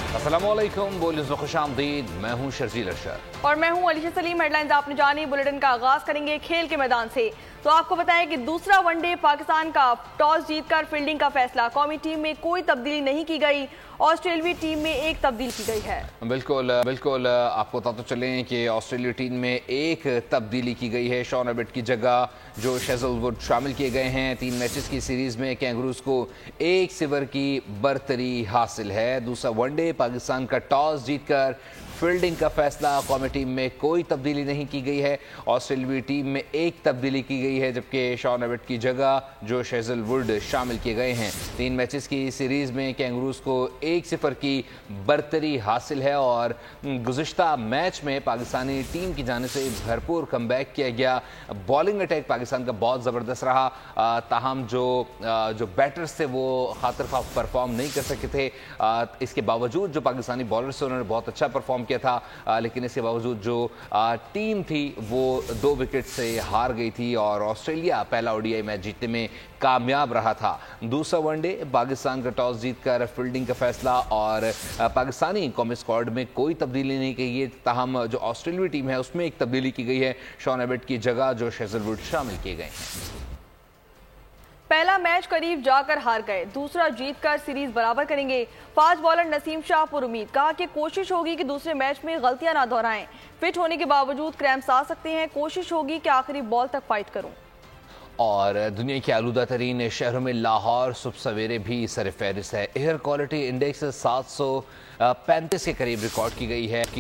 अस्सलामुअलैकुम, बोलिए खुशामदीद। मैं हूं शर्जील अरशद और मैं हूं अलीशा सलीम। हेडलाइंस आपने जानी। बुलेटिन का आगाज करेंगे खेल के मैदान से। तो आपको बताएं कि दूसरा वनडे पाकिस्तान का टॉस जीतकर फील्डिंग का फैसला। कौमी टीम में कोई तब्दीली नहीं की गई। ऑस्ट्रेलियाई टीम में एक तब्दील की गई है। बिल्कुल आपको बता तो चलें कि ऑस्ट्रेलिया टीम में एक तब्दीली की गई है। शॉन एबट की जगह जो हेजलवुड शामिल किए गए हैं। 3 मैचेस की सीरीज में कैंगरूज को 1-0 की बरतरी हासिल है। दूसरा वनडे पाकिस्तान का टॉस जीतकर फील्डिंग का फैसला। कौमी टीम में कोई तब्दीली नहीं की गई है। ऑस्ट्रेलियाई टीम में एक तब्दीली की गई है, जबकि शॉन एबट की जगह जोश हेजलवुड शामिल किए गए हैं। 3 मैचेस की सीरीज में कैंगरूज को 1-0 की बरतरी हासिल है और गुज़िश्ता मैच में पाकिस्तानी टीम की जाने से भरपूर कमबैक किया गया। बॉलिंग अटैक पाकिस्तान का बहुत ज़बरदस्त रहा, ताहम जो बैटर्स थे वो खातिर खा परफॉर्म नहीं कर सके थे। इसके बावजूद जो पाकिस्तानी बॉलर्स थे उन्होंने बहुत अच्छा परफॉर्म किया था, लेकिन इसके बावजूद जो टीम थी वो 2 विकेट से हार गई थी और ऑस्ट्रेलिया पहला ओडीआई मैच जीतने में कामयाब रहा था। दूसरा वनडे पाकिस्तान का टॉस जीतकर फील्डिंग का फैसला और पाकिस्तानी कौमी स्क्वाड में कोई तब्दीली नहीं की गई। ताहम जो ऑस्ट्रेलियाई टीम है उसमें एक तब्दीली की गई है। शॉन एबट की जगह जो हेजलवुड शामिल किए गए हैं। पहला मैच करीब जाकर हार गए, दूसरा जीतकर सीरीज बराबर करेंगे। फास्ट बॉलर नसीम शाह पर उम्मीद, कहा कि कोशिश होगी कि दूसरे मैच में गलतियां ना दोहराएं। फिट होने के बावजूद क्रैम्प्स आ सकते हैं, कोशिश होगी कि आखिरी बॉल तक फाइट करूं। और दुनिया के आलूदा तरीन शहरों में लाहौर सुबह सवेरे भी सर फहरिस्त है। एयर क्वालिटी इंडेक्स 735 के करीब रिकॉर्ड की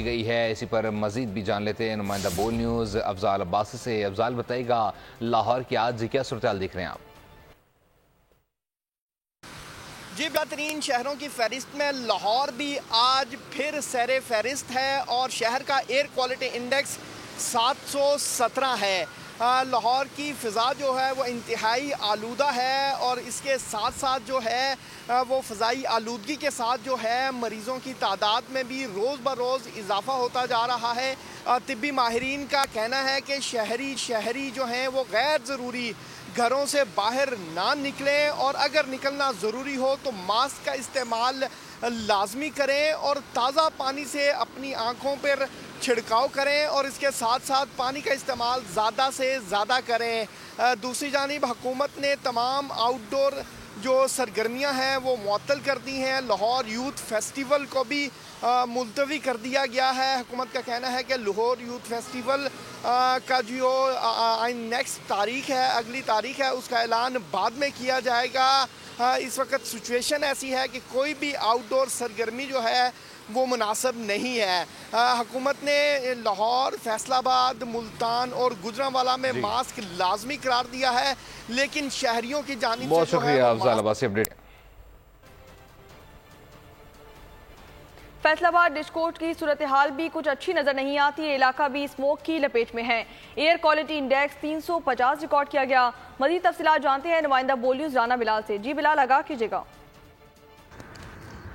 गई है। इसी पर मजीद भी जान लेते हैं नुमाइंदा बोल न्यूज़ अफजाल अब्बासी से। अफजाल बताएगा लाहौर की आज क्या सूरत हाल देख रहे हैं आप? जी, बेहतरीन शहरों की फहरिस्त में लाहौर भी आज फिर सैर फहरिस्त है और शहर का एयर क्वालिटी इंडेक्स 717 है। लाहौर की फ़िज़ा जो है वो इंतहाई आलूदा है और इसके साथ साथ जो है वो फ़िज़ाई आलूदगी के साथ जो है मरीज़ों की तादाद में भी रोज़ ब रोज़ इजाफ़ा होता जा रहा है। तिब्बी माहिरीन का कहना है कि शहरी जो हैं वो गैर ज़रूरी घरों से बाहर ना निकलें और अगर निकलना ज़रूरी हो तो मास्क का इस्तेमाल लाजमी करें और ताज़ा पानी से अपनी आँखों पर छिड़काव करें और इसके साथ साथ पानी का इस्तेमाल ज़्यादा से ज़्यादा करें। दूसरी जानिब हुकूमत ने तमाम आउटडोर जो सरगर्मियां हैं वो मुअत्तल कर दी हैं। लाहौर यूथ फेस्टिवल को भी मुलतवी कर दिया गया है। हुकूमत का कहना है कि लाहौर यूथ फेस्टिवल का जो नेक्स्ट तारीख है, अगली तारीख है, उसका ऐलान बाद में किया जाएगा। इस वक्त सिचुएशन ऐसी है कि कोई भी आउटडोर सरगर्मी जो है वो मुनासिब नहीं है। हुकूमत ने लाहौर, फैसलाबाद, मुल्तान और गुजरांवाला में मास्क लाजमी करार दिया है, लेकिन शहरियों की जानिब बहुत शुक्रिया अफजाल अब्बासी अपडेट। फैसलाबाद डिस्कोट की सूरत हाल भी कुछ अच्छी नजर नहीं आती। इलाका भी स्मोक की लपेट में है। एयर क्वालिटी इंडेक्स 350 रिकॉर्ड किया गया। मजीद तफसीलात जानते हैं नुमाइंदा बोल न्यूज़ राना बिलाल से। जी बिलाल, आगाह कीजिएगा।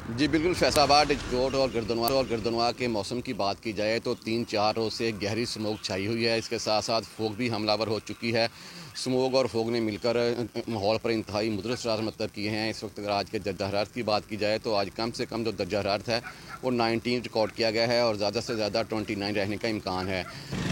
जी बिल्कुल, फैसलाबाद, डिस्कोट और गर्दनवा के मौसम की बात की जाए तो 3-4 रोज़ से गहरी स्मोक छाई हुई है। इसके साथ साथ फोग भी हमलावर हो चुकी है। स्मोक और फोग ने मिलकर माहौल पर इंतहाई मुदरस असर मतलब किए हैं। इस वक्त अगर आज के दर्जा हरारत की बात की जाए तो आज कम से कम जो दर्जा हरारत है वो 19 रिकॉर्ड किया गया है और ज़्यादा से ज़्यादा 29 रहने का इम्कान है।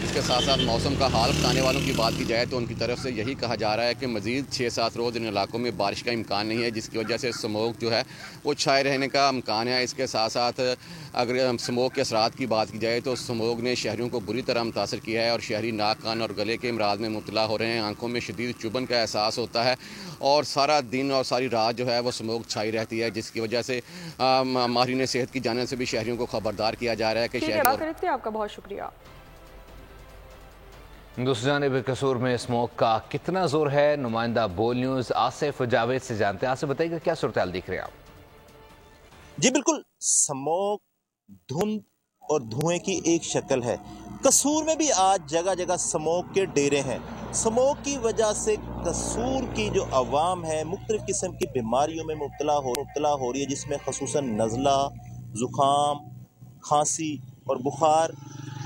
इसके साथ साथ मौसम का हाल बताने वालों की बात की जाए तो उनकी तरफ से यही कहा जा रहा है कि मज़ीद 6-7 रोज़ इन इलाकों में बारिश का इम्कान नहीं है, जिसकी वजह से स्मोक जो है वो छाए रहने का इम्कान है। इसके साथ साथ अगर स्मोक के असरात की बात की जाए तो स्मोक ने शहरियों को बुरी तरह मुतासर किया है और शहरी नाक, कान और गले के अमराज में मुब्तला हो रहे हैं। आंखों में शदीद चुभन का एहसास होता है और सारा दिन और सारी रात जो है वो स्मोक छाई रहती है, जिसकी वजह से माहिरीन सेहत की जानिब से भी शहरियों को खबरदार किया जा रहा है कि शहर। आपका बहुत शुक्रिया। दूसरी जानिब कसूर में स्मोक का कितना जोर है, नुमाइंदा बोल न्यूज़ आसिफ जावेद से जानते हैं। आसिफ बताइएगा क्या सूरत हाल दिख रहे हैं आप? जी बिल्कुल, स्मोक, धुंध और धुएं की एक शक्ल है। कसूर में भी आज जगह जगह स्मोक के डेरे हैं। स्मोक की वजह से कसूर की जो अवाम है मुख्तलिफ किस्म की बीमारियों में मुब्तला हो रही है, जिसमें खसूसन नज़ला, ज़ुकाम, खांसी और बुखार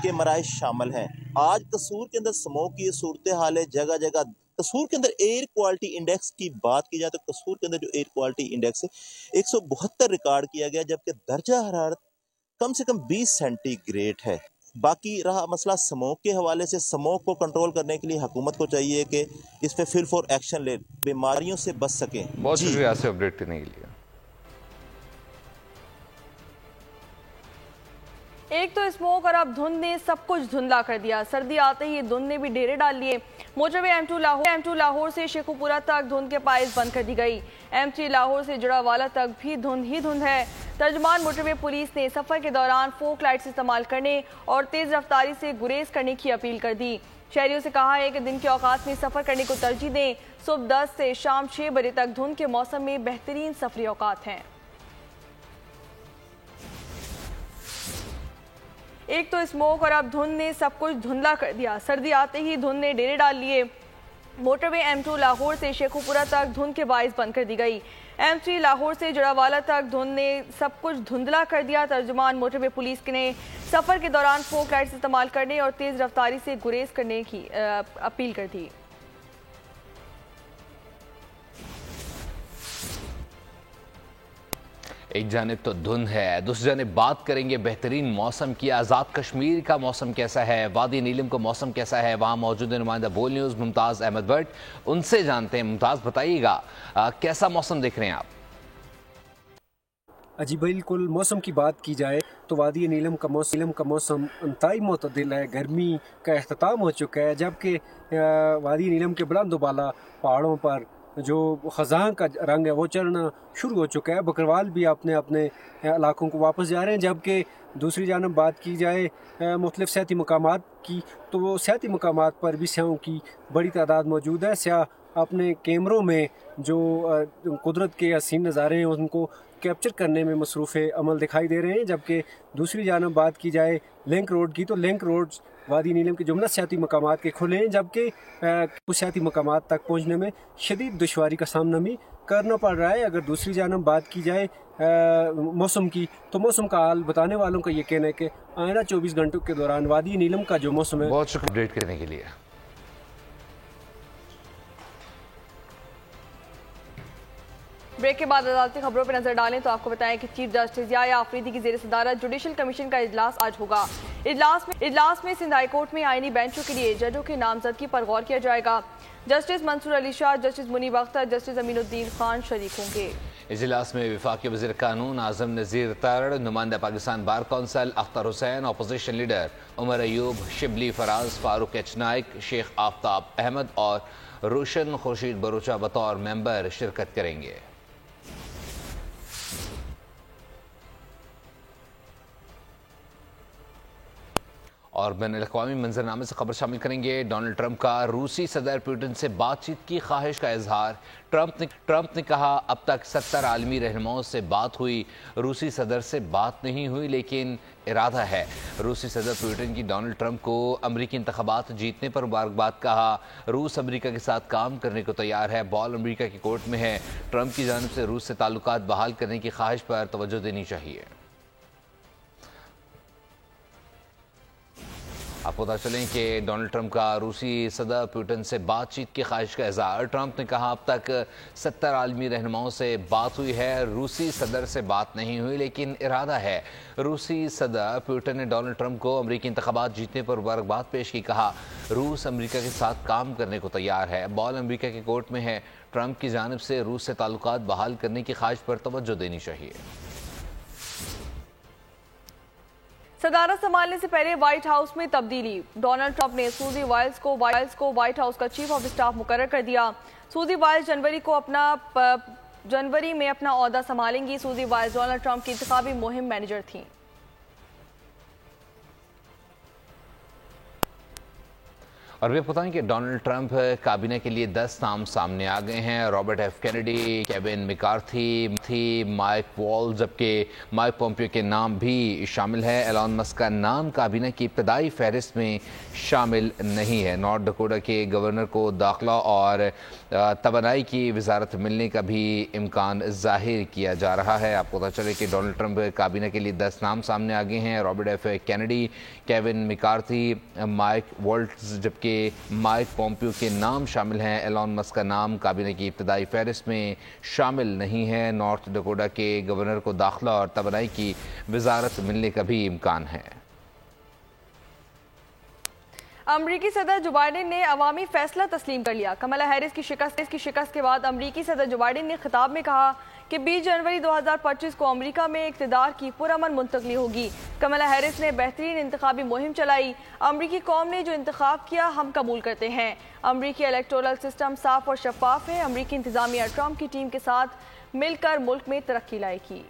के मराइज शामिल हैं। आज कसूर के अंदर स्मोक की सूरत हाल है जगह जगह। कसूर के अंदर एयर क्वालिटी इंडेक्स की बात की जाए तो कसूर के अंदर जो एयर क्वालिटी इंडेक्स है 172 रिकॉर्ड किया गया, जबकि दर्जा हरारत कम से कम 20 सेंटीग्रेड है। बाकी रहा मसला स्मोक के हवाले से, स्मोक को कंट्रोल करने के लिए हुकूमत को चाहिए कि इस पे फिल फॉर एक्शन ले, बीमारियों से बच सकें। बहुत शुक्रिया से अपडेट करने के लिए। एक तो स्मोक और अब धुंध ने सब कुछ धुंधला कर दिया। सर्दी आते ही धुंध ने भी डेरे डाल लिए। मोटरवे M2 लाहौर से शेखुपुरा तक धुंध के पाइस बंद कर दी गई। M3 लाहौर से जुड़ावाला तक भी धुंध ही धुंध है। तर्जमान मोटरवे पुलिस ने सफर के दौरान फोक लाइट्स इस्तेमाल करने और तेज रफ्तारी से गुरेज करने की अपील कर दी। शहरियों से कहा है कि दिन के औकात में सफर करने को तरजीह दें। सुबह 10 से शाम 6 बजे तक धुंध के मौसम में बेहतरीन सफरी औकात हैं। एक तो स्मोक और अब धुंध ने सब कुछ धुंधला कर दिया। सर्दी आते ही धुंध ने डेरे डाल लिए। मोटरवे M2 लाहौर से शेखुपुरा तक धुंध के बाइस बंद कर दी गई। M3 लाहौर से जुड़ावाला तक धुंध ने सब कुछ धुंधला कर दिया। तर्जुमान मोटरवे पुलिस ने सफर के दौरान फोक लाइट्स इस्तेमाल करने और तेज रफ्तारी से गुरेज करने की अपील कर दी। एक जानिब तो धुंध है, दूसरी जानिब बात करेंगे बेहतरीन मौसम की। आज़ाद कश्मीर का मौसम कैसा है, वादी नीलम का मौसम कैसा है, वहाँ मौजूद नुमाइंदा बोल न्यूज़ मुमताज़ अहमद भट्ट, उनसे जानते हैं। मुमताज़ बताइएगा कैसा मौसम देख रहे हैं आप? जी बिल्कुल, मौसम की बात की जाए तो वादी नीलम का मौसम इंतहाई मुतदिल है। गर्मी का अख्ताम हो चुका है, जबकि वादी नीलम के बुलंद बाला पहाड़ों पर जो ख़ज़ां का रंग है वो चढ़ना शुरू हो चुका है। बकरवाल भी अपने अपने इलाकों को वापस जा रहे हैं। जबकि दूसरी जानब बात की जाए मुख्तलिफ़ सियाती मकामात की, तो वो सियाती मकामात पर भी स्याहों की बड़ी तादाद मौजूद है। स्याह अपने कैमरों में जो कुदरत के हसीन नज़ारे हैं उनको कैप्चर करने में मसरूफ़ अमल दिखाई दे रहे हैं। जबकि दूसरी जानब बात की जाए लिंक रोड की, तो लिंक रोड वादी नीलम के जुमला सियाती मकामात के खुले हैं, जबकि कुछ सियाती मकामात तक पहुँचने में शदीद दुश्वारी का सामना भी करना पड़ रहा है। अगर दूसरी जानब बात की जाए मौसम की, तो मौसम का हाल बताने वालों का ये कहना है कि आइंदा 24 घंटों के दौरान वादी नीलम का जो मौसम है। बहुत शुक्रिया अपडेट करने के लिए। ब्रेक के बाद अदालती खबरों पर नजर डालें तो आपको बताएं कि चीफ जस्टिस याया आफरीदी की जेर सदारत जुडिशल कमीशन का इजलास आज होगा। इजलास में सिंध हाई कोर्ट में आईनी बेंचों के लिए जजों की नामजदगी पर गौर किया जाएगा। Justice Mansoor Ali Shah, justice Munib Akhtar, justice Aminuddin Khan शरीक होंगे। इजलास में वफाकी वज़ीर कानून आज़म नज़ीर तारड़, नुमाइंदा Pakistan bar council Akhtar Hussain, opposition leader Omar Ayub, Shibli Faraz, Farooq H Naik, Sheikh Aftab Ahmed और रोशन खुर्शीद बरूचा बतौर मेंबर शिरकत करेंगे। और बैनुल-अक़वामी मंजरनामे से खबर शामिल करेंगे। डोनाल्ड ट्रंप का रूसी सदर पुतिन से बातचीत की ख्वाहिश का इजहार। ट्रंप ने कहा अब तक 70 आलमी रहनुमाओं से बात हुई, रूसी सदर से बात नहीं हुई लेकिन इरादा है। रूसी सदर पुतिन की डोनाल्ड ट्रंप को अमरीकी इंतखाबात जीतने पर मुबारकबाद। कहा रूस अमरीका के साथ काम करने को तैयार है, बॉल अमरीका की कोर्ट में है। ट्रंप की जानिब से रूस से ताल्लुकात बहाल करने की ख्वाहिश पर तवज्जो देनी चाहिए। आपको पता चलें कि डोनाल्ड ट्रंप का रूसी सदर पुतिन से बातचीत की ख्वाहिश का इज़हार। ट्रंप ने कहा अब तक 70 आलमी रहनुमाओं से बात हुई है, रूसी सदर से बात नहीं हुई लेकिन इरादा है। रूसी सदर पुतिन ने डोनाल्ड ट्रंप को अमरीकी इंतखाबात जीतने पर मुबारकबाद पेश की। कहा रूस अमरीका के साथ काम करने को तैयार है, बॉल अमरीका की कोर्ट में है। ट्रंप की जानिब से रूस से ताल्लुकात बहाल करने की ख्वाहिश पर तवज्जो देनी चाहिए। सदारत संभालने से पहले व्हाइट हाउस में तब्दीली। डोनाल्ड ट्रंप ने सूजी वाइल्स को व्हाइट हाउस का चीफ ऑफ स्टाफ मुकर्रर कर दिया। सूजी वाइल्स जनवरी में अपना ओहदा संभालेंगी। सूजी वाइल्स डोनाल्ड ट्रंप की इंतखाबी मुहिम मैनेजर थी। और वे बताएं कि डोनाल्ड ट्रंप काबीना के लिए 10 नाम सामने आ गए हैं। Robert F Kennedy, Kevin McCarthy, Mike Waltz, जबकि माइक पोम्पियो के नाम भी शामिल है। एलन मस्क का नाम काबीना की इब्तदाई फहरिस्त में शामिल नहीं है। नॉर्थ डकोटा के गवर्नर को दाखिला और तवानाई की वजारत मिलने का भी इम्कान जाहिर किया जा रहा है। आपको पता चले कि डोनाल्ड ट्रंप काबीना के लिए 10 नाम सामने आ गए हैं। Robert F Kennedy, Kevin McCarthy, Mike Waltz, जबकि जबकि माइक पोम्पियो के नाम शामिल हैं। एलॉन मस्क का नाम काबीना की इब्तदाई फहरिस्त में शामिल नहीं है। नॉर्थ डकोटा के गवर्नर को दाखिला और तवानाई की वजारत मिलने का भी इम्कान है। अमरीकी सदर जो बाइडेन ने अवामी फैसला तस्लीम कर लिया। कमला हैरिस की शिकस्त के बाद अमरीकी सदर जो बाइडेन ने खिताब में कहा कि 20 जनवरी 2025 को अमेरिका में इक़्तिदार की पुरअमन मुंतकली होगी। कमला हैरिस ने बेहतरीन इंतखाबी मुहिम चलाई। अमरीकी कौम ने जो इंतखाब किया हम कबूल करते हैं। अमरीकी इलेक्टोरल सिस्टम साफ और शफाफ है। अमरीकी इंतजामिया ट्रंप की टीम के साथ मिलकर मुल्क में तरक्की लाएगी।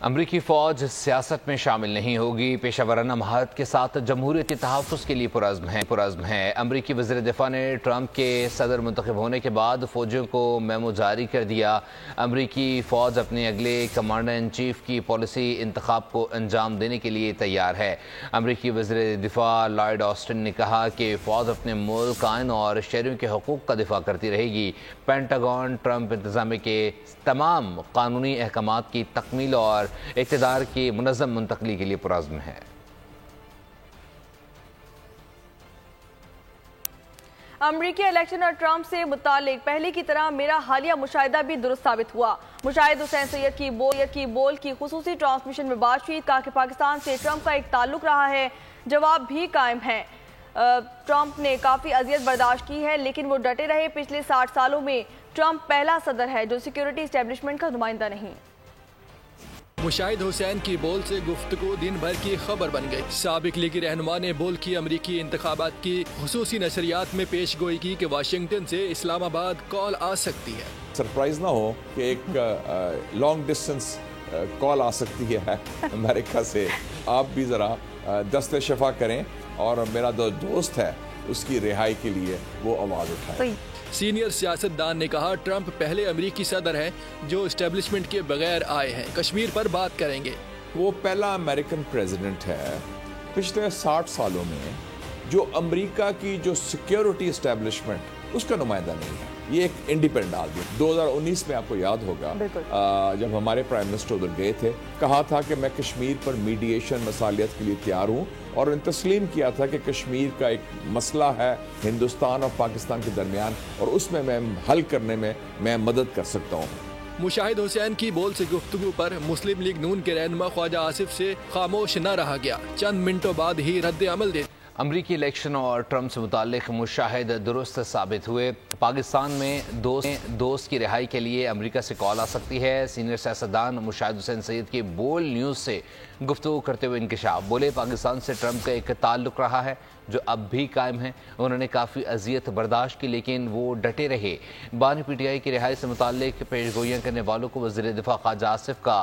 अमरीकी फ़ौज सियासत में शामिल नहीं होगी। पेशावराना महारत के साथ जमहूरियत के तहफ़्फ़ुज़ के लिए पुरज़्म है। अमरीकी वज़ीर दिफ़ा ने ट्रंप के सदर मुंतखब होने के बाद फ़ौजियों को मेमो जारी कर दिया। अमरीकी फ़ौज अपने अगले कमांडर इन चीफ़ की पॉलिसी इंतखाब को अंजाम देने के लिए तैयार है। अमरीकी वज़ीर दिफ़ा लॉयड ऑस्टिन ने कहा कि फ़ौज अपने मुल्क, आइन और शहरियों के हकूक़ का दिफ़ा करती रहेगी। पेंटागन ट्रंप इंतज़ाम के तमाम कानूनी अहकामात की तकमील और इक़्तिदार की मुनज़्ज़म मुंतकली के लिए पुरज़्म है। अमरीकी इलेक्शन और ट्रंप से मुतालिक पहले की तरह मेरा हालिया मुशाहिदा भी दुरुस्त साबित हुआ। मुशाहिद हुसैन सैयद की बोल की खुसूसी ट्रांसमिशन में बातचीत। कहा कि पाकिस्तान से ट्रंप का एक ताल्लुक रहा है, जवाब भी कायम है। ट्रंप ने काफ़ी अजियत बर्दाश्त की है लेकिन वो डटे रहे। पिछले 60 सालों में ट्रंप पहला सदर है जो सिक्योरिटी इस्टेब्लिशमेंट का नुमाइंदा नहीं। मुशाहिद हुसैन की बोल से गुफ्तगू दिन भर की खबर बन गई। साबिक लीगी रहनुमा ने बोल की अमरीकी इंतखाबात की खुसूसी नशरियात में पेश गोई की कि वाशिंगटन से इस्लामाबाद कॉल आ सकती है। सरप्राइज ना हो कि एक लॉन्ग डिस्टेंस कॉल आ सकती है अमेरिका से। आप भी ज़रा दस्ते शफा करें और मेरा दोस्त है उसकी रिहाई के लिए वो आवाज़ उठाए। सीनियर सियासतदान ने कहा ट्रंप पहले अमरीकी सदर हैं जो एस्टेब्लिशमेंट के बगैर आए हैं। कश्मीर पर बात करेंगे। वो पहला अमेरिकन प्रेसिडेंट है पिछले 60 सालों में जो अमेरिका की जो सिक्योरिटी एस्टेब्लिशमेंट उसका नुमाइंदा नहीं है। ये एक इंडिपेंडेंट आदमी। 2019 में आपको याद होगा जब हमारे प्राइम मिनिस्टर उधर गए थे, कहा था कि मैं कश्मीर पर मीडिएशन मसालियत के लिए तैयार हूँ और उन्होंने तस्लीम किया था कि कश्मीर का एक मसला है हिंदुस्तान और पाकिस्तान के दरमियान और उसमें मैं हल करने में मैं मदद कर सकता हूँ। मुशाहिद हुसैन की बोल से गुफ्तगू पर मुस्लिम लीग नून के रहनुमा ख्वाजा आसिफ से खामोश न रहा गया। चंद मिनटों बाद ही रद्द अमल दे। अमरीकी इलेक्शन और ट्रंप से मुतालिक मुशाहिद दुरुस्त साबित हुए। पाकिस्तान में दोस्त की रिहाई के लिए अमेरिका से कॉल आ सकती है। सीनियर सियासतदान मुशाहिद हुसैन सैयद की बोल न्यूज़ से गुफ्तगू करते हुए इंकशाफ। बोले पाकिस्तान से ट्रंप का एक ताल्लुक रहा है जो अब भी कायम है। उन्होंने काफ़ी अजियत बर्दाश्त की लेकिन वो डटे रहे। बानी PTI की रिहाई से मुतालिक पेशगोइयाँ करने वालों को वज़ीर दिफ़ा ख्वाजा आसिफ का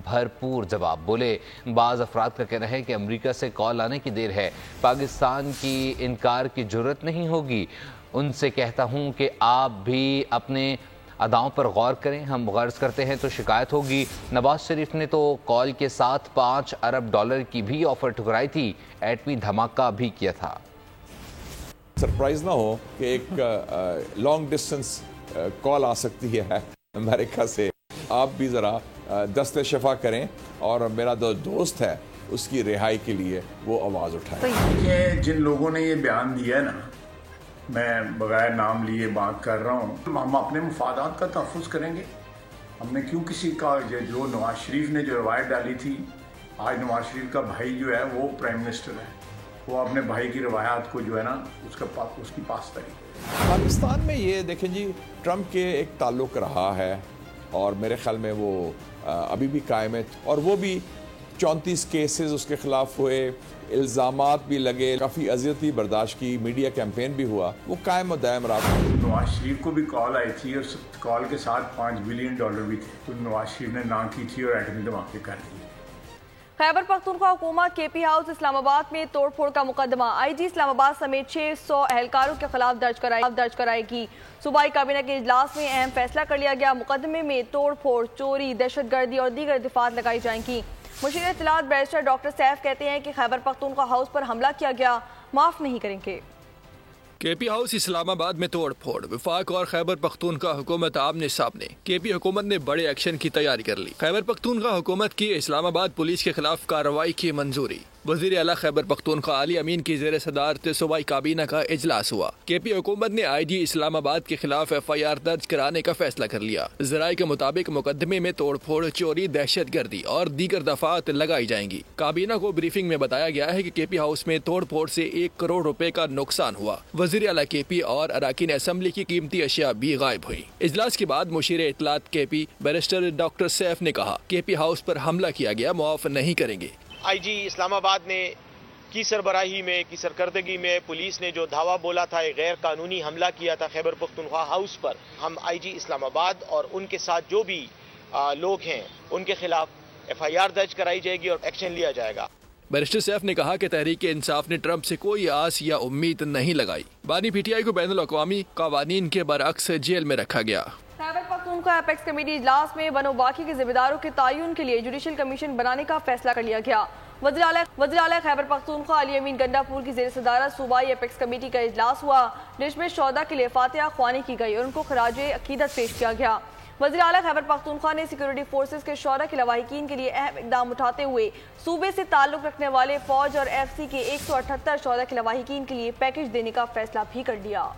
भरपूर जवाब। बोले बाज़ अफराद का कहना है कि अमरीका से कॉल आने की देर है, पाकिस्तान की इनकार की जुर्रत नहीं होगी। उनसे कहता हूँ कि आप भी अपने अदाओं पर गौर करें, हम गर्ज करते हैं तो शिकायत होगी। नवाज शरीफ ने तो कॉल के साथ $5 अरब की भी ऑफर ठुकराई थी, एटमी धमाका भी किया था। सरप्राइज ना हो कि एक लॉन्ग डिस्टेंस कॉल आ सकती है अमेरिका से। आप भी ज़रा दस्ते शफा करें और मेरा दोस्त है उसकी रिहाई के लिए वो आवाज़ उठाए। जिन लोगों ने ये बयान दिया है ना, मैं बगैर नाम लिए बात कर रहा हूँ, हम अपने मुफादात का तहफ़्फ़ुज़ करेंगे। हमने क्यों किसी का जो नवाज शरीफ ने जो रवायत डाली थी, आज नवाज शरीफ का भाई जो है वो प्राइम मिनिस्टर है, वो अपने भाई की रवायात को जो है ना उसकी पास करेगी। पाकिस्तान में ये देखें जी, ट्रंप के एक ताल्लुक रहा है और मेरे ख्याल में वो अभी भी कायम है और वो भी 34 केसेस उसके खिलाफ हुए, इल्ज़ामात भी लगे, काफ़ी अजियत भी बर्दाश्त की, मीडिया कैंपेन भी हुआ, वो कायम और दायम रहा। नवाज शरीफ को भी कॉल आई थी और कॉल के साथ $5 बिलियन भी थे, तो नवाज शरीफ ने ना की थी और एटमी धमाके कर दिए। खैबर पख्तूनख्वा हुकूमत KP हाउस इस्लामाबाद में तोड़फोड़ का मुकदमा। IG इस्लामाबाद समेत 600 एहलकारों के खिलाफ दर्ज कराएगी। सूबाई काबीना के इजलास में अहम फैसला कर लिया गया। मुकदमे में तोड़फोड़, चोरी, दहशतगर्दी और दीगर दिफात लगाई जाएंगी। मुशीर इत्तलात बैरिस्टर डॉक्टर सैफ कहते हैं कि खैबर पख्तूनख्वा हाउस पर हमला किया गया, माफ नहीं करेंगे। KP हाउस इस्लामाबाद में तोड़ फोड़, वफाक और खैबर पख्तूनख्वा हुकूमत आमने सामने। KP हुकूमत ने बड़े एक्शन की तैयारी कर ली। खैबर पख्तूनख्वा हुकूमत की इस्लामाबाद पुलिस के खिलाफ कार्रवाई की मंजूरी। वज़ीर आला खैबर पख्तूनख्वा अली अमीन की ज़ेर सदारत सूबाई काबीना का इजलास हुआ। KP हुकूमत ने IG इस्लामाबाद के खिलाफ FIR दर्ज कराने का फैसला कर लिया। ज़राए के मुताबिक मुकदमे में तोड़ फोड़, चोरी, दहशत गर्दी और दीगर दफात लगाई जाएंगी। काबीना को ब्रीफिंग में बताया गया है कि KP हाउस में तोड़ फोड़ से 1 करोड़ रुपए का नुकसान हुआ। वज़ीर आला KP और अराकीन असम्बली की कीमती अशिया भी गायब हुई। इजलास के बाद मुशीर इत्तलात KP बैरिस्टर डॉक्टर सैफ ने कहा KP हाउस पर हमला किया गया, मुआफ नहीं करेंगे। IG इस्लामाबाद ने की सरबराही में, की सरकर्दगी में पुलिस ने जो धावा बोला था, एक गैर कानूनी हमला किया था खैबर पख्तूनख्वा हाउस पर, हम IG इस्लामाबाद और उनके साथ जो भी लोग हैं उनके खिलाफ FIR दर्ज कराई जाएगी और एक्शन लिया जाएगा। बैरिस्टर सैफ ने कहा कि तहरीक इंसाफ ने ट्रंप से कोई आस या उम्मीद नहीं लगाई। बानी PTI को बैनुल अक़वामी कावानीन के बरअक्स जेल में रखा गया। खैबर पख्तूनख्वा एपेक्स कमेटी इजलास में वनो बाकी के जिम्मेदारों के तयन के लिए जुडिशल कमीशन बनाने का फैसला कर लिया गया। वज़ीर आला खैबर पख्तूनख्वा अली अमीन गंडापुर की ज़ेर सदारत सूबाई एपेक्स कमेटी का इजलास हुआ, जिसमें शोहदा के लिए फातिहा ख्वानी की गई और उनको खराजे अकीदत पेश किया गया। वज़ीर आला खैबर पख्तूनख्वा ने सिक्योरिटी फोर्सेज के शोहदा के लवाहिकीन के लिए अहम इकदाम उठाते हुए सूबे से ताल्लुक रखने वाले फौज और FC के 178 शोहदा के लवाहिकीन के लिए पैकेज देने का फैसला भी कर लिया।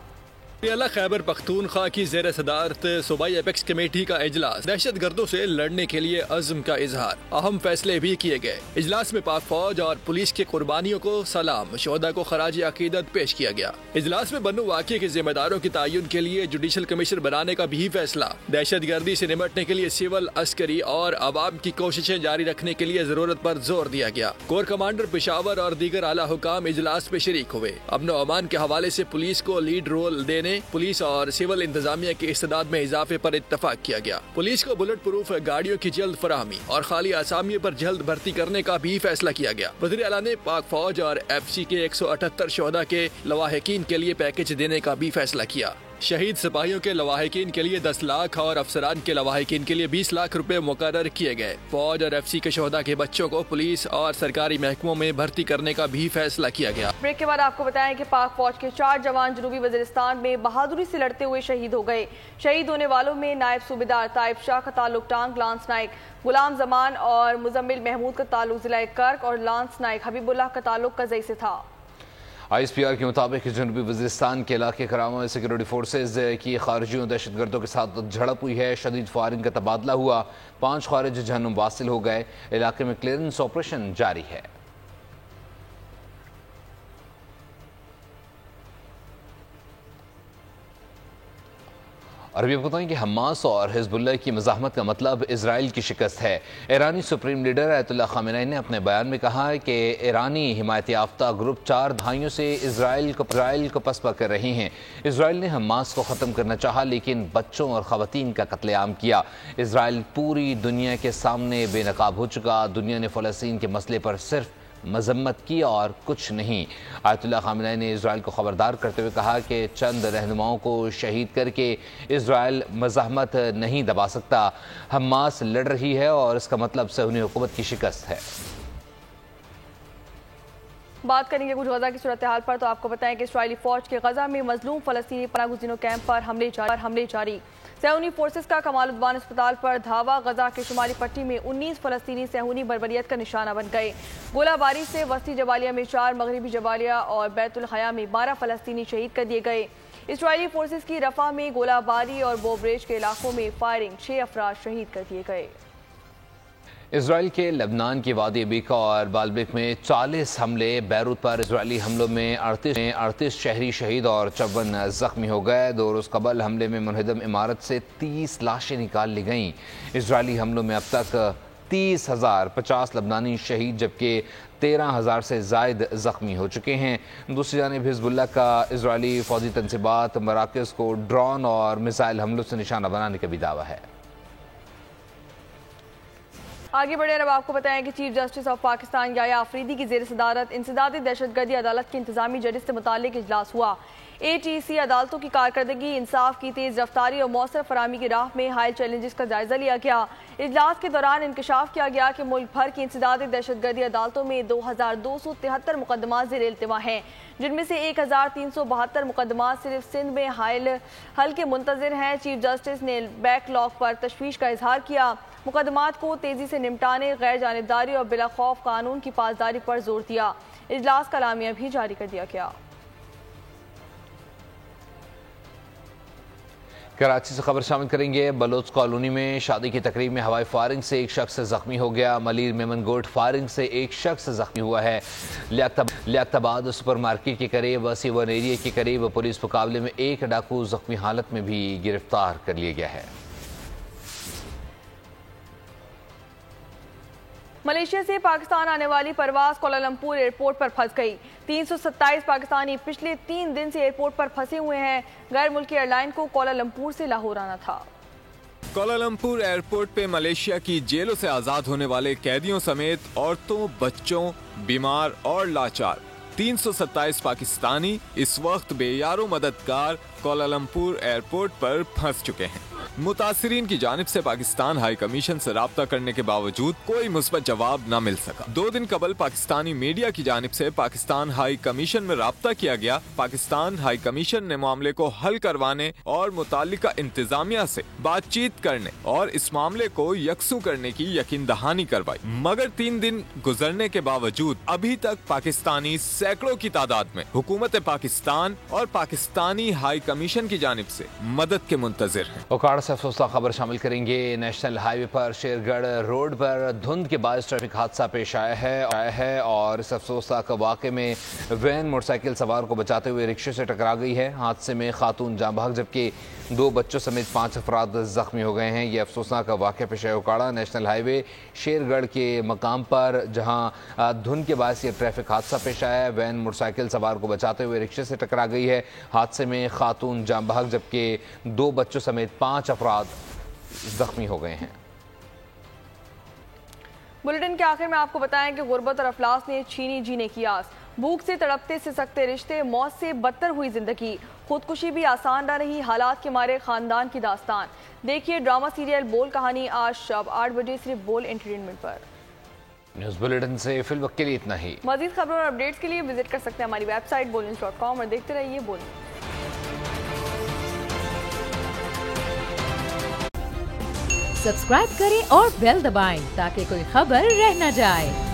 खैबर पख्तूनख्वा की ज़ेर सदारत सूबाई एपेक्स कमेटी का इजलास, दहशत गर्दों से लड़ने के लिए अज़्म का इजहार, अहम फैसले भी किए गए। इजलास में पाक फौज और पुलिस के कुर्बानियों को सलाम, शोहदा को खराज अकीदत पेश किया गया। इजलास में बन्नू वाक़े के जिम्मेदारों के तयन के लिए जुडिशल कमीशन बनाने का भी फैसला, दहशत गर्दी से निपटने के लिए सिविल, अस्करी और अवाम की कोशिशें जारी रखने के लिए जरूरत पर जोर दिया गया। कोर कमांडर पेशावर और दीगर आला हुकाम इजलास में शरीक हुए। अमन अमान के हवाले से पुलिस को लीड रोल देने, पुलिस और सिविल इंतजामिया के इस्तेदाद में इजाफे पर इत्तफाक किया गया। पुलिस को बुलेट प्रूफ गाड़ियों की जल्द फराहमी और खाली आसामियों पर जल्द भर्ती करने का भी फैसला किया गया। वज़ीर आला ने पाक फौज और FC के 178 शोहदा के लवाहिकीन के लिए पैकेज देने का भी फैसला किया। शहीद सिपाहियों के लवाहिकीन के लिए 10 लाख और अफसरान के लवाहिकीन के लिए 20 लाख रुपए मुकर्रर किए गए। फौज और FC के शोहदा के बच्चों को पुलिस और सरकारी महकमों में भर्ती करने का भी फैसला किया गया। ब्रेक के बाद आपको बताएं कि पाक फौज के 4 जवान जनूबी वजीरिस्तान में बहादुरी से लड़ते हुए शहीद हो गए। शहीद होने वालों में नायब सूबेदार ताइब शाह का ताल्लुक टांग, लांस नाइक गुलाम जमान और मुजम्मिल महमूद का ताल्लुक जिला कर्क और लांस नाइक हबीबुल्लाह का ताल्लुक कज़ई से था। ISPR के मुताबिक जनूबी वज़ीरिस्तान के इलाके करामा में सिक्योरिटी फोर्सेज की खारिजियों दहशत गर्दों के साथ झड़प हुई है। शदीद फायरिंग का तबादला हुआ, 5 खारिज जहन्नुम वासिल हो गए। इलाके में क्लियरेंस ऑपरेशन जारी है। अरबी बताएं कि हमास और हिजबुल्लाह की मज़ाहमत का मतलब इजराइल की शिकस्त है। ईरानी सुप्रीम लीडर अयतुल्लाह ख़ामेनी ने अपने बयान में कहा है कि ईरानी हिमायत याफ्ता ग्रुप 4 दहाइयों से इजराइल को पसपा कर रहे हैं। इजराइल ने हमास को ख़त्म करना चाहा, लेकिन बच्चों और ख़वातीन का कत्लेआम किया। इजराइल पूरी दुनिया के सामने बेनकाब हो चुका। दुनिया ने फ़लस्तीन के मसले पर सिर्फ मजम्मत की और कुछ नहीं। अयतुल्लाह ख़ामेनी ने इजराइल को खबरदार करते हुए कहा कि चंद रहनुमाओं को शहीद करके इजराइल मज़ाहमत नहीं दबा सकता। हमास लड़ रही है और इसका मतलब सहूनी हुकूमत की शिकस्त है। बात करेंगे कुछ गजा की सूरत हाल पर, तो आपको बताएं कि इस्राइली फौज के गजा में मजलूम फ़लस्तीनी पनाहगुज़ीनों कैंप पर हमले जारी। सहूनी फोर्सेस का कमालुद्दीन अस्पताल पर धावा। गजा के शुमाली पट्टी में 19 फ़लस्तीनी सहूनी बर्बरियत का निशाना बन गए। गोलाबारी से वस्ती जबालिया में 4, मगरबी जबालिया और बैतुल हया में 12 फ़लस्तीनी शहीद कर दिए गए। इस्राइली फोर्सेस की रफा में गोलाबारी और बोब्रेज के इलाकों में फायरिंग, 6 अफराद शहीद कर दिए गए। इजराइल के लेबनान की वादी अबीका और बाल्बिक में 40 हमले। बैरूत पर इजरायली हमलों में 38 शहरी शहीद और 54 जख्मी हो गए। 2 रोज़ कबल हमले में मुनहदम इमारत से 30 लाशें निकाल ली गईं। इजरायली हमलों में अब तक 30,050 लबनानी शहीद जबकि 13,000 से ज़ायद ज़ख्मी हो चुके हैं। दूसरी जानिब हिजबुल्लाह का इजरायली फौजी तनसीबात मराकज़ को ड्रोन और मिसाइल हमलों से निशाना बनाने का भी दावा है। आगे बढ़े अब आपको बताएं कि chief justice of Pakistan Yahya Afridi की ज़ेर सदारत इंसदादी दहशतगर्दी अदालत की इंतजामी जज से मुताल्लिक इजलास हुआ। ATC अदालतों की कारकर्दगी, इंसाफ की तेज रफ्तारी और मौसर फरामी की राह में हायल चैलेंजेस का जायजा लिया गया। इजलास के दौरान इंकशाफ किया गया कि मुल्क भर की इंसदादी दहशतगर्दी अदालतों में 2273 मुकदमा ज़ेर इल्तिमा हैं, जिनमें से 1372 मुकदमा सिर्फ सिंध में हायल हल के मुंतज़िर हैं। चीफ जस्टिस ने बैकलॉग पर तशवीश का इजहार किया। मुकदमात को तेजी से निपटाने, गैर जानिबदारी और बिला खौफ कानून की पासदारी पर जोर दिया। इजलास का लामिया भी जारी कर दिया गया। कराची से खबर शामिल करेंगे। बलोच कॉलोनी में शादी की तकरीब में हवाई फायरिंग से एक शख्स जख्मी हो गया। मलीर मेमनगोट फायरिंग से एक शख्स जख्मी हुआ है। लियाकताबाद सुपरमार्केट के करीब वसीवन एरिया के करीब पुलिस मुकाबले में एक डाकू जख्मी हालत में भी गिरफ्तार कर लिया गया है। मलेशिया से पाकिस्तान आने वाली परवाज कोलालमपुर एयरपोर्ट पर फंस गई। 327 पाकिस्तानी पिछले 3 दिन से एयरपोर्ट पर फंसे हुए हैं। गैर मुल्की एयरलाइन को कोलालमपुर से लाहौर आना था। कोलालमपुर एयरपोर्ट पे मलेशिया की जेलों से आजाद होने वाले कैदियों समेत औरतों, बच्चों, बीमार और लाचार 327 पाकिस्तानी इस वक्त बेयारो मददगार कोलालमपुर एयरपोर्ट पर फंस चुके हैं। मुतासिरीन की जानिब से पाकिस्तान हाई कमीशन से राब्ता करने के बावजूद कोई मुस्बत जवाब न मिल सका। 2 दिन कबल पाकिस्तानी मीडिया की जानिब से पाकिस्तान हाई कमीशन में राब्ता किया गया। पाकिस्तान हाई कमीशन ने मामले को हल करवाने और मुताल्लिका इंतजामिया से बातचीत करने और इस मामले को यकसू करने की यकीन दहानी करवाई, मगर 3 दिन गुजरने के बावजूद अभी तक पाकिस्तानी सैकड़ों की तादाद में हुकूमत पाकिस्तान और पाकिस्तानी हाई कमीशन की जानिब से मदद के मुंतजिर हैं। ओकाड़ा से अफसोसनाक खबर शामिल करेंगे। नेशनल हाईवे पर शेरगढ़ रोड पर धुंध के बाद ट्रैफिक हादसा पेश आया है और इस अफसोसनाक वाक़े में वैन मोटरसाइकिल सवार को बचाते हुए रिक्शे से टकरा गई है। हादसे में खातून जाँ बहक जबकि 2 बच्चों समेत 5 अफराद जख्मी हो गए हैं। ये अफसोसनाक वाक़या पेश आया ओकाड़ा नेशनल हाईवे शेरगढ़ के मकाम पर, जहाँ धुंध के बाद ये ट्रैफिक हादसा पेश आया है। वैन मोटरसाइकिल सवार को बचाते हुए रिक्शे से टकरा गई है। हादसे में खातून जाँ बहक जबकि 2 बच्चों समेत 5 अफराद जख्मी हो गए हैं। बुलेटिन के आखिर में आपको बताएं कि गुर्बत और अफलास ने छीनी जीने की आस। भूख से तड़पते सिसकते रिश्ते, मौत से बदतर हुई जिंदगी। खुदकुशी भी आसान न रही, हालात के मारे खानदान की दास्तान। देखिए ड्रामा सीरियल बोल कहानी आज शाम 8 बजे सिर्फ बोल एंटरटेनमेंट पर। न्यूज बुलेटिन से फिल वक्त के लिए इतना ही। मजीद खबरों और अपडेट्स के लिए विजिट कर सकते हैं हमारी वेबसाइट bolnews.com और देखते रहिए बोल। सब्सक्राइब करें और बेल दबाएं ताकि कोई खबर रह न जाए।